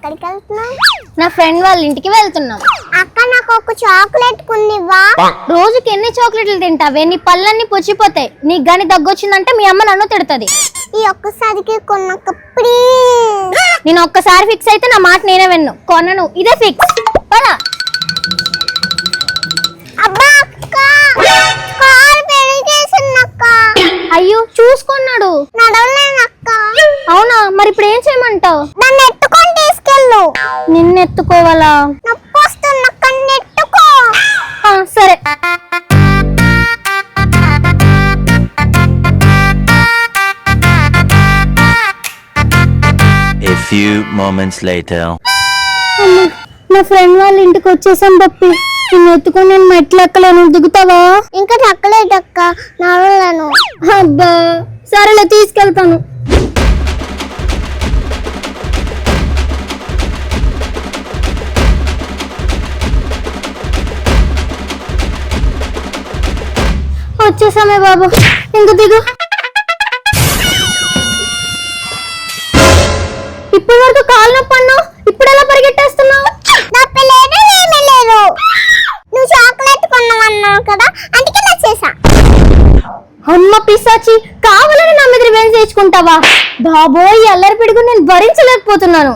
ఎక్కడికి వెళ్తున్నావు? నా ఫ్రెండ్ వాళ్ళ ఇంటికి వెళ్తున్నాం. అక్క నాకు ఒక చాక్లెట్ కొనివ్వా? రోజుకి ఎన్ని చాక్లెట్లు తింటావే? నీ పళ్ళన్నీ పుచ్చిపోతాయి. నీకు గాని దగ్గొచ్చిందంటే మీ అమ్మ నన్ను తిడుతుంది. ఈ ఒక్కసారికి కొన్నాక ప్లీజ్. నేను ఒక్కసారి ఫిక్స్ అయితే నా మాట నేనే విన్ను. కొనను, ఇదే ఫిక్స్. పదా. అబ్బా అక్క, కారు పెరిగేసిందక్క. అయ్యో చూసుకున్నాడు. నడవలేనక్క. అవునా, మరి ఇప్పుడు ఏం చేయమంటావు? నన్ను ఎత్తుకొని తీసుకెళ్ళు. నిన్నెత్తుకోవాలా? నొప్పి వస్తుందక్క, నెట్టుకో. సరే. A few moments later. నా ఫ్రెండ్ వాళ్ళ ఇంటికి వచ్చేసాం పప్పి. నిన్ను ఎత్తుకొని నేను మెట్లు ఎక్కలేను, దిగుతావా? ఇంకా దక్కలేదక్క, నడవలేను. అబ్బా సరేలే, తీసుకెళ్తాను. వచ్చేసామే బాబు, ఇంక దిగు. ఇప్పటి వరకు కాలు నొప్పి అన్నావు, ఇప్పుడు ఎలా పరిగెట్టేస్తున్నావు? నొప్పి లేదు, ఏమీ లేదు. నువ్వు చాక్లెట్ కొన్నావన్నావు కదా, అందుకే నచ్చేసా. అమ్మ పిశాచి, కావాలని నా మీద రివెంజ్ తెచ్చుకుంటావా? బాబోయ్, అల్లరి పిడుగు నేను భరించలేకపోతున్నాను.